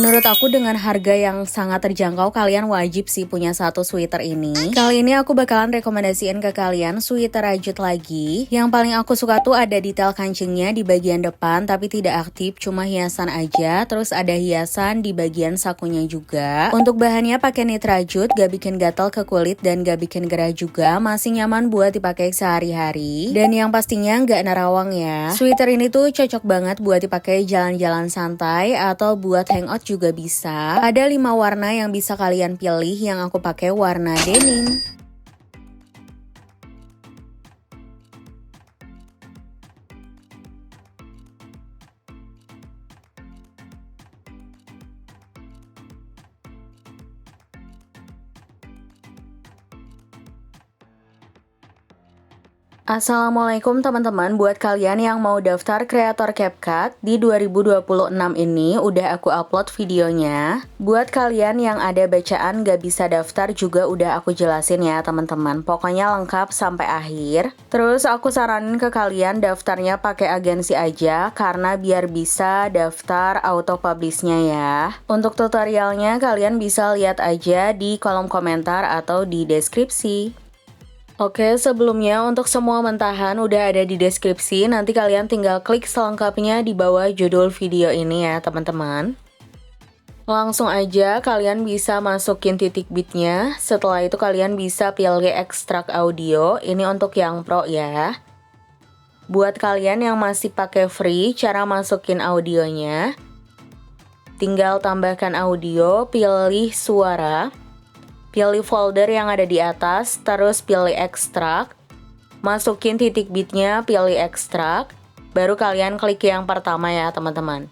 Menurut aku dengan harga yang sangat terjangkau, kalian wajib sih punya satu sweater ini. Kali ini aku bakalan rekomendasiin ke kalian sweater rajut lagi. Yang paling aku suka tuh ada detail kancingnya di bagian depan tapi tidak aktif, cuma hiasan aja. Terus ada hiasan di bagian sakunya juga. Untuk bahannya pakai knit rajut, gak bikin gatal ke kulit dan gak bikin gerah juga. Masih nyaman buat dipakai sehari-hari. Dan yang pastinya gak nerawang ya. Sweater ini tuh cocok banget buat dipakai jalan-jalan santai atau buat hangout juga bisa. Ada 5 warna yang bisa kalian pilih, yang aku pakai warna denim. Assalamualaikum teman-teman, buat kalian yang mau daftar kreator CapCut di 2026 ini udah aku upload videonya. Buat kalian yang ada bacaan gak bisa daftar juga udah aku jelasin ya teman-teman. Pokoknya lengkap sampai akhir. Terus aku saranin ke kalian daftarnya pakai agensi aja karena biar bisa daftar auto publish-nya ya. Untuk tutorialnya kalian bisa lihat aja di kolom komentar atau di deskripsi. Oke, sebelumnya untuk semua mentahan udah ada di deskripsi, nanti kalian tinggal klik selengkapnya di bawah judul video ini ya teman-teman. Langsung aja kalian bisa masukin titik bitnya, setelah itu kalian bisa pilih ekstrak audio, ini untuk yang pro ya. Buat kalian yang masih pakai free, cara masukin audionya, tinggal tambahkan audio, pilih suara. Pilih folder yang ada di atas, terus pilih ekstrak. Masukin titik bitnya, pilih ekstrak. Baru kalian klik yang pertama ya teman-teman.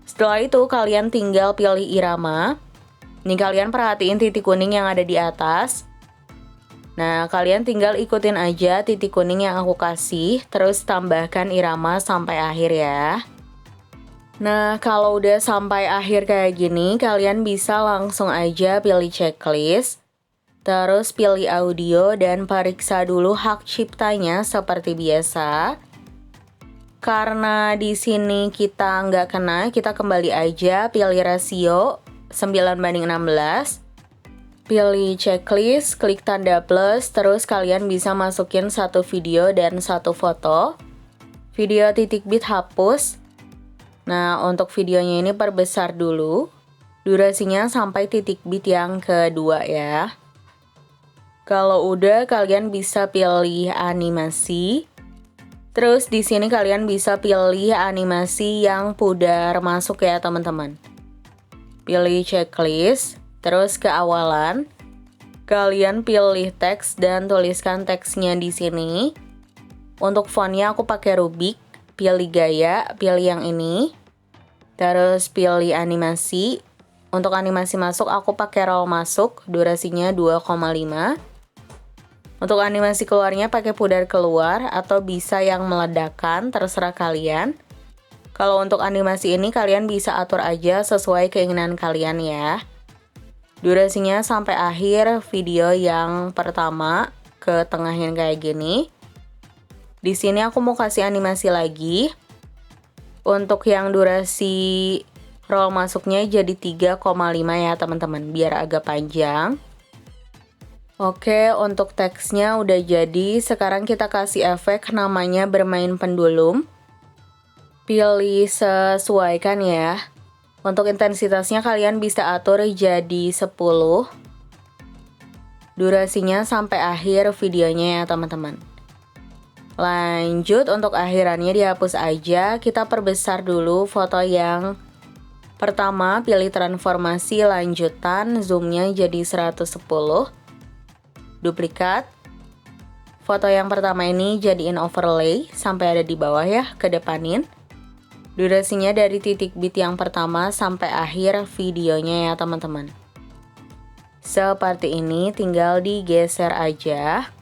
Setelah itu kalian tinggal pilih irama. Nih kalian perhatiin titik kuning yang ada di atas. Nah kalian tinggal ikutin aja titik kuning yang aku kasih. Terus tambahkan irama sampai akhir ya. Nah, kalau udah sampai akhir kayak gini, kalian bisa langsung aja pilih checklist, terus pilih audio dan periksa dulu hak ciptanya seperti biasa. Karena di sini kita nggak kena, kita kembali aja pilih rasio 9:16. Pilih checklist, klik tanda plus, terus kalian bisa masukin satu video dan satu foto. Video titik bit hapus. Nah, untuk videonya ini perbesar dulu. Durasinya sampai titik bit yang kedua ya. Kalau udah, kalian bisa pilih animasi. Terus di sini kalian bisa pilih animasi yang pudar masuk ya, teman-teman. Pilih checklist, terus ke awalan. Kalian pilih teks dan tuliskan teksnya di sini. Untuk fontnya aku pakai Rubik. Pilih gaya, pilih yang ini. Terus pilih animasi. Untuk animasi masuk aku pakai roll masuk, durasinya 2,5. Untuk animasi keluarnya pakai pudar keluar atau bisa yang meledakan, terserah kalian. Kalau untuk animasi ini kalian bisa atur aja sesuai keinginan kalian ya. Durasinya sampai akhir video yang pertama ke tengahin kayak gini. Di sini aku mau kasih animasi lagi. Untuk yang durasi roll masuknya jadi 3,5 ya teman-teman, biar agak panjang. Oke, untuk teksnya udah jadi. Sekarang kita kasih efek namanya bermain pendulum. Pilih sesuaikan ya. Untuk intensitasnya kalian bisa atur jadi 10. Durasinya sampai akhir videonya ya teman-teman. Lanjut, untuk akhirannya dihapus aja. Kita perbesar dulu foto yang pertama, pilih transformasi lanjutan, zoomnya jadi 110. Duplikat. Foto yang pertama ini jadiin overlay sampai ada di bawah ya, kedepanin. Durasinya dari titik bit yang pertama sampai akhir videonya ya teman-teman. Seperti ini, tinggal digeser aja.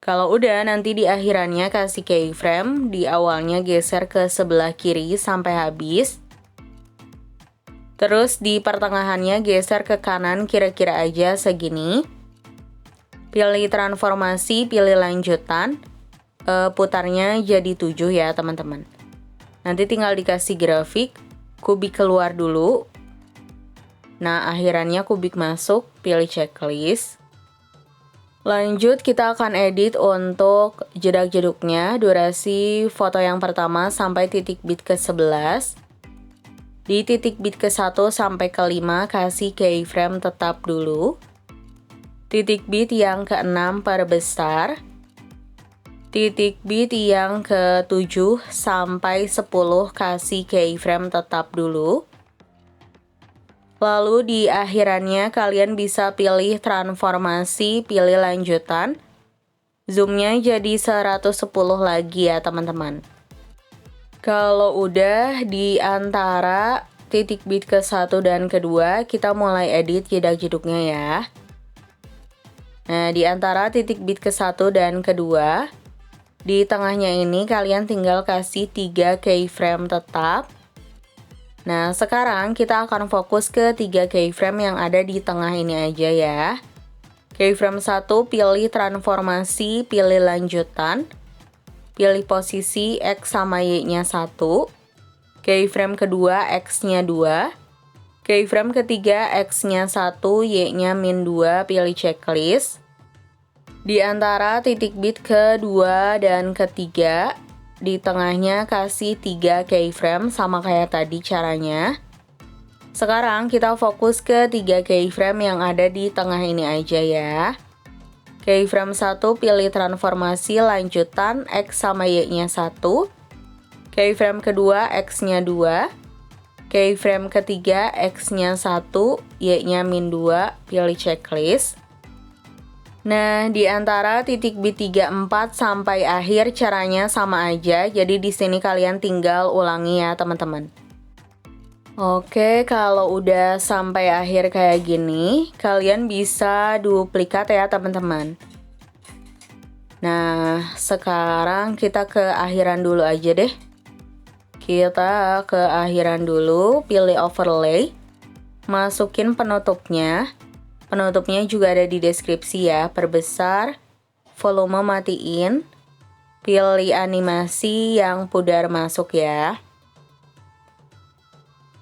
Kalau udah, nanti di akhirannya kasih keyframe, di awalnya geser ke sebelah kiri sampai habis. Terus di pertengahannya geser ke kanan kira-kira aja segini. Pilih transformasi, pilih lanjutan. Putarnya jadi 7 ya teman-teman. Nanti tinggal dikasih grafik. kubik keluar dulu. Nah, akhirannya kubik masuk, pilih checklist. Lanjut, kita akan edit untuk jedak-jeduknya, durasi foto yang pertama sampai titik bit ke-11. Di titik bit ke-1 sampai ke-5 kasih keyframe tetap dulu. Titik bit yang ke-6 perbesar. Titik bit yang ke-7 sampai 10 kasih keyframe tetap dulu. Lalu di akhirannya kalian bisa pilih transformasi, pilih lanjutan. Zoomnya jadi 110 lagi ya teman-teman. Kalau udah di antara titik bit ke-1 dan ke-2, kita mulai edit jedak-jeduknya ya. Nah, di antara titik bit ke-1 dan ke-2, di tengahnya ini kalian tinggal kasih 3 keyframe tetap. Nah, sekarang kita akan fokus ke 3 keyframe yang ada di tengah ini aja ya. Keyframe 1, pilih transformasi, pilih lanjutan. Pilih posisi X sama Y-nya 1. Keyframe kedua, X-nya 2. Keyframe ketiga, X-nya 1, Y-nya -2, pilih checklist. Di antara titik bit ke-2 dan ke-3, di tengahnya kasih 3 keyframe sama kayak tadi caranya. Sekarang kita fokus ke 3 keyframe yang ada di tengah ini aja ya. Keyframe 1 pilih transformasi lanjutan X sama Y-nya 1. Keyframe kedua X-nya 2. Keyframe ketiga X-nya 1, Y-nya -2, pilih checklist. Nah, di antara titik bit 34 sampai akhir caranya sama aja, jadi di sini kalian tinggal ulangi ya teman-teman. Oke, kalau udah sampai akhir kayak gini, kalian bisa duplikat ya teman-teman. Nah, sekarang kita ke akhiran dulu aja deh. Kita ke akhiran dulu, pilih overlay, masukin penutupnya. Penutupnya juga ada di deskripsi ya, perbesar, volume matiin, pilih animasi yang pudar masuk ya.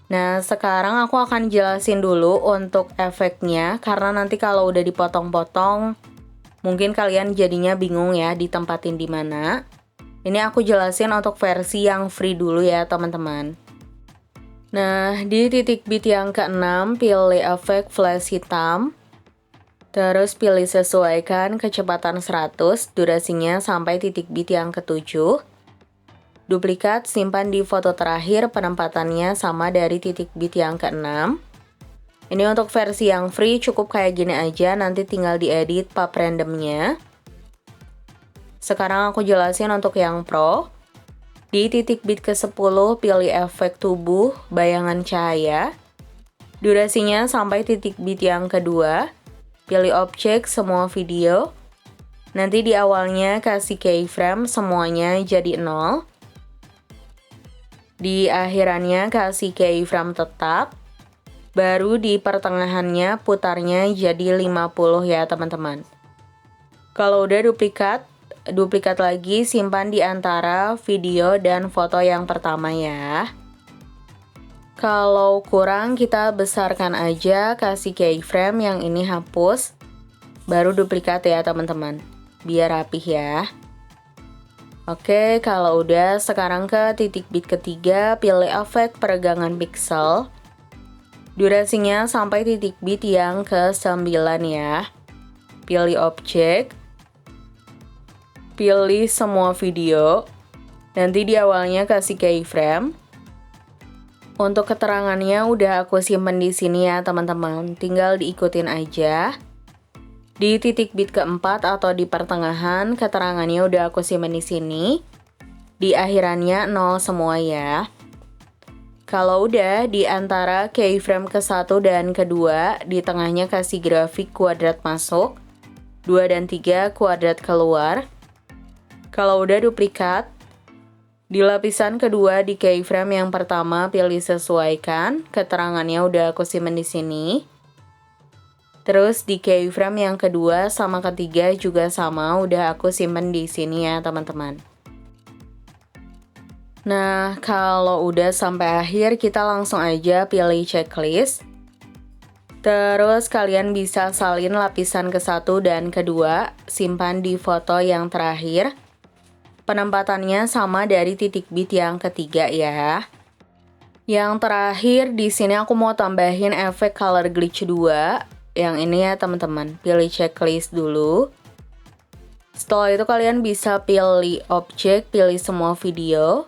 Nah, sekarang aku akan jelasin dulu untuk efeknya, karena nanti kalau udah dipotong-potong, mungkin kalian jadinya bingung ya ditempatin di mana. Ini aku jelasin untuk versi yang free dulu ya teman-teman. Nah, di titik bit yang ke-6, pilih efek flash hitam. Terus pilih sesuaikan kecepatan 100, durasinya sampai titik bit yang ke-7. Duplikat, simpan di foto terakhir, penempatannya sama dari titik bit yang ke-6. Ini untuk versi yang free cukup kayak gini aja, nanti tinggal diedit pub randomnya. Sekarang aku jelasin untuk yang pro. Di titik bit ke-10, pilih efek tubuh, bayangan cahaya. Durasinya sampai titik bit yang kedua. Pilih objek, semua video. Nanti di awalnya kasih keyframe, semuanya jadi 0. Di akhirannya kasih keyframe tetap. Baru di pertengahannya putarnya jadi 50 ya teman-teman. Kalau udah duplikat lagi, simpan di antara video dan foto yang pertama ya. Kalau kurang kita besarkan aja, kasih keyframe, yang ini hapus. Baru duplikat ya teman-teman, biar rapih ya. Oke, kalau udah, sekarang ke titik bit ketiga, pilih efek peregangan pixel. Durasinya sampai titik bit yang ke-9 ya. Pilih objek. Pilih semua video, nanti di awalnya kasih keyframe. Untuk keterangannya udah aku simpen di sini ya teman-teman, tinggal diikutin aja. Di titik bit keempat atau di pertengahan, keterangannya udah aku simpen di sini. Di akhirannya 0 semua ya. Kalau udah, di antara keyframe ke-1 dan kedua, di tengahnya kasih grafik kuadrat masuk, 2 dan 3 kuadrat keluar. Kalau udah duplikat, di lapisan kedua di keyframe yang pertama pilih sesuaikan, keterangannya udah aku simpen di sini. Terus di keyframe yang kedua sama ketiga juga sama, udah aku simpen di sini ya teman-teman. Nah, kalau udah sampai akhir, kita langsung aja pilih checklist. Terus kalian bisa salin lapisan ke-1 dan kedua, simpan di foto yang terakhir. Penempatannya sama dari titik bit yang ketiga ya. Yang terakhir di sini aku mau tambahin efek color glitch 2. Yang ini ya teman-teman, pilih checklist dulu. Setelah itu kalian bisa pilih objek, pilih semua video.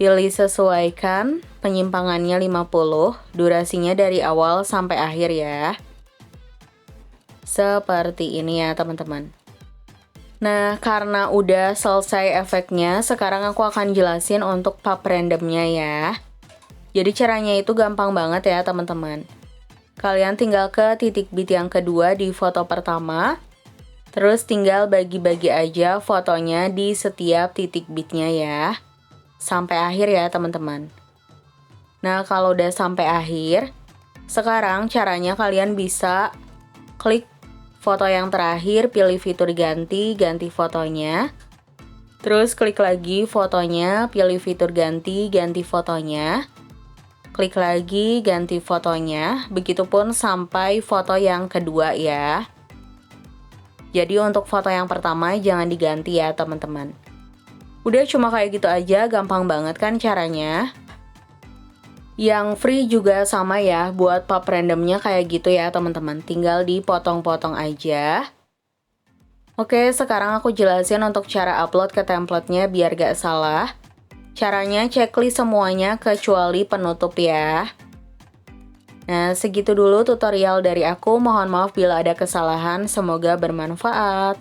Pilih sesuaikan, penyimpangannya 50, durasinya dari awal sampai akhir ya. Seperti ini ya teman-teman. Nah, karena udah selesai efeknya, sekarang aku akan jelasin untuk pop randomnya ya. Jadi caranya itu gampang banget ya teman-teman. Kalian tinggal ke titik bit yang kedua di foto pertama, terus tinggal bagi-bagi aja fotonya di setiap titik bitnya ya. Sampai akhir ya teman-teman. Nah, kalau udah sampai akhir, sekarang caranya kalian bisa klik foto yang terakhir, pilih fitur ganti fotonya. Terus klik lagi fotonya, pilih fitur ganti fotonya. Klik lagi, ganti fotonya. Begitupun sampai foto yang kedua ya. Jadi untuk foto yang pertama jangan diganti ya teman-teman. Udah cuma kayak gitu aja, gampang banget kan caranya. Yang free juga sama ya, buat pop randomnya kayak gitu ya teman-teman. Tinggal dipotong-potong aja. Oke, sekarang aku jelasin untuk cara upload ke template-nya biar gak salah. Caranya checklist semuanya kecuali penutup ya. Nah, segitu dulu tutorial dari aku. Mohon maaf bila ada kesalahan, semoga bermanfaat.